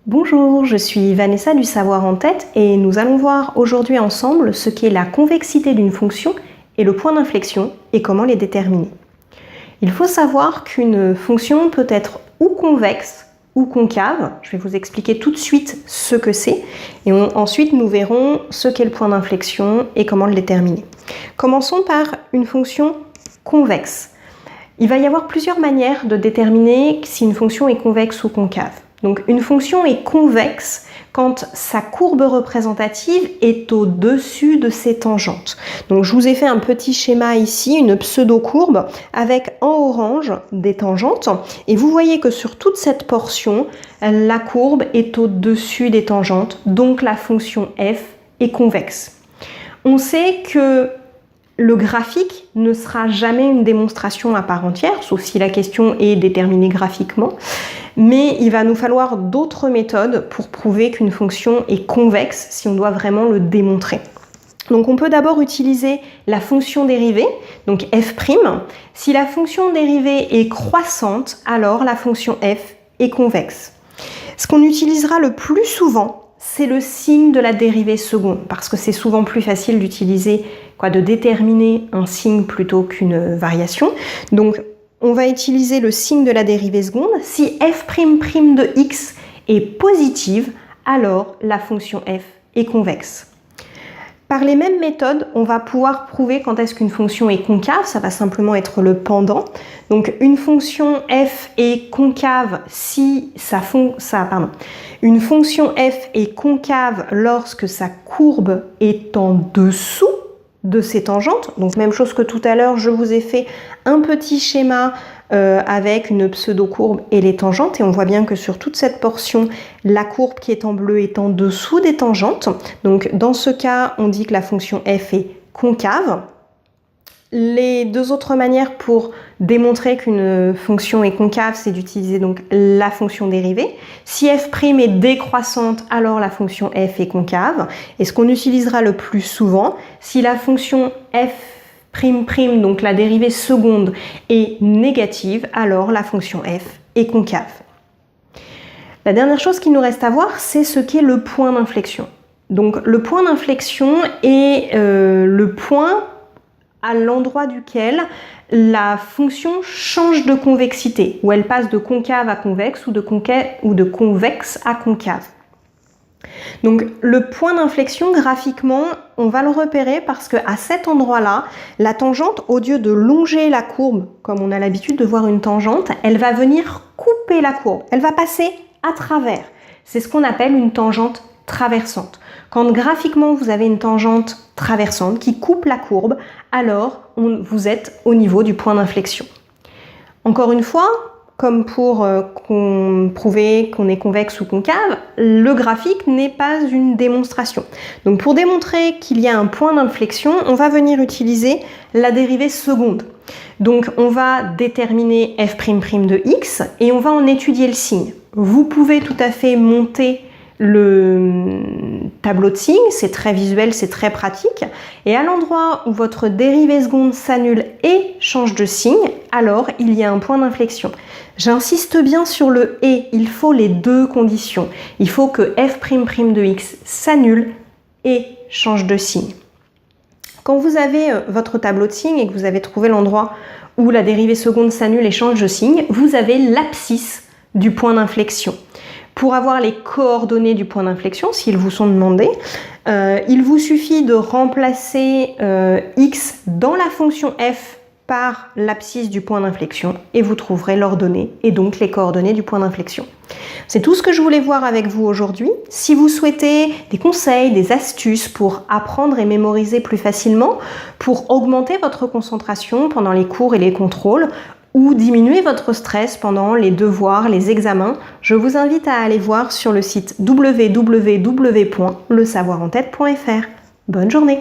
Bonjour, je suis Vanessa du Savoir en tête et nous allons voir aujourd'hui ensemble ce qu'est la convexité d'une fonction et le point d'inflexion et comment les déterminer. Il faut savoir qu'une fonction peut être ou convexe ou concave. Je vais vous expliquer tout de suite ce que c'est et ensuite nous verrons ce qu'est le point d'inflexion et comment le déterminer. Commençons par une fonction convexe. Il va y avoir plusieurs manières de déterminer si une fonction est convexe ou concave. Donc une fonction est convexe quand sa courbe représentative est au-dessus de ses tangentes. Donc je vous ai fait un petit schéma ici, une pseudo-courbe avec en orange des tangentes. Et vous voyez que sur toute cette portion, la courbe est au-dessus des tangentes, donc la fonction f est convexe. On sait que le graphique ne sera jamais une démonstration à part entière, sauf si la question est déterminée graphiquement. Mais il va nous falloir d'autres méthodes pour prouver qu'une fonction est convexe si on doit vraiment le démontrer. Donc on peut d'abord utiliser la fonction dérivée, donc f'. Si la fonction dérivée est croissante, alors la fonction f est convexe. Ce qu'on utilisera le plus souvent, c'est le signe de la dérivée seconde, parce que c'est souvent plus facile d'utiliser, de déterminer un signe plutôt qu'une variation. Donc on va utiliser le signe de la dérivée seconde. Si f' de x est positive, alors la fonction f est convexe. Par les mêmes méthodes, on va pouvoir prouver quand est-ce qu'une fonction est concave, ça va simplement être le pendant. Donc une fonction f est concave si une fonction f est concave lorsque sa courbe est en dessous de ses tangentes. Donc même chose que tout à l'heure, je vous ai fait un petit schéma avec une pseudo-courbe et les tangentes, et on voit bien que sur toute cette portion, la courbe qui est en bleu est en dessous des tangentes. Donc dans ce cas, on dit que la fonction f est concave. Les deux autres manières pour démontrer qu'une fonction est concave, c'est d'utiliser donc la fonction dérivée. Si f' est décroissante, alors la fonction f est concave. Et ce qu'on utilisera le plus souvent, si la fonction f', donc la dérivée seconde, est négative, alors la fonction f est concave. La dernière chose qu'il nous reste à voir, c'est ce qu'est le point d'inflexion. Donc le point d'inflexion est le point à l'endroit duquel la fonction change de convexité, où elle passe de concave à convexe ou de convexe à concave. Donc le point d'inflexion, graphiquement, on va le repérer parce qu'à cet endroit-là, la tangente, au lieu de longer la courbe, comme on a l'habitude de voir une tangente, elle va venir couper la courbe, elle va passer à travers. C'est ce qu'on appelle une tangente traversante. Quand graphiquement vous avez une tangente traversante qui coupe la courbe, alors vous êtes au niveau du point d'inflexion. Encore une fois, comme pour prouver qu'on est convexe ou concave, le graphique n'est pas une démonstration. Donc pour démontrer qu'il y a un point d'inflexion, on va venir utiliser la dérivée seconde. Donc on va déterminer f'' de x et on va en étudier le signe. Vous pouvez tout à fait monter le tableau de signes, c'est très visuel, c'est très pratique. Et à l'endroit où votre dérivée seconde s'annule et change de signe, alors il y a un point d'inflexion. J'insiste bien sur le « et », il faut les deux conditions. Il faut que f'' de x s'annule et change de signe. Quand vous avez votre tableau de signes et que vous avez trouvé l'endroit où la dérivée seconde s'annule et change de signe, vous avez l'abscisse du point d'inflexion. Pour avoir les coordonnées du point d'inflexion, s'ils vous sont demandés, il vous suffit de remplacer x dans la fonction f par l'abscisse du point d'inflexion et vous trouverez l'ordonnée et donc les coordonnées du point d'inflexion. C'est tout ce que je voulais voir avec vous aujourd'hui. Si vous souhaitez des conseils, des astuces pour apprendre et mémoriser plus facilement, pour augmenter votre concentration pendant les cours et les contrôles, ou diminuer votre stress pendant les devoirs, les examens, je vous invite à aller voir sur le site www.lesavoirenTête.fr. Bonne journée!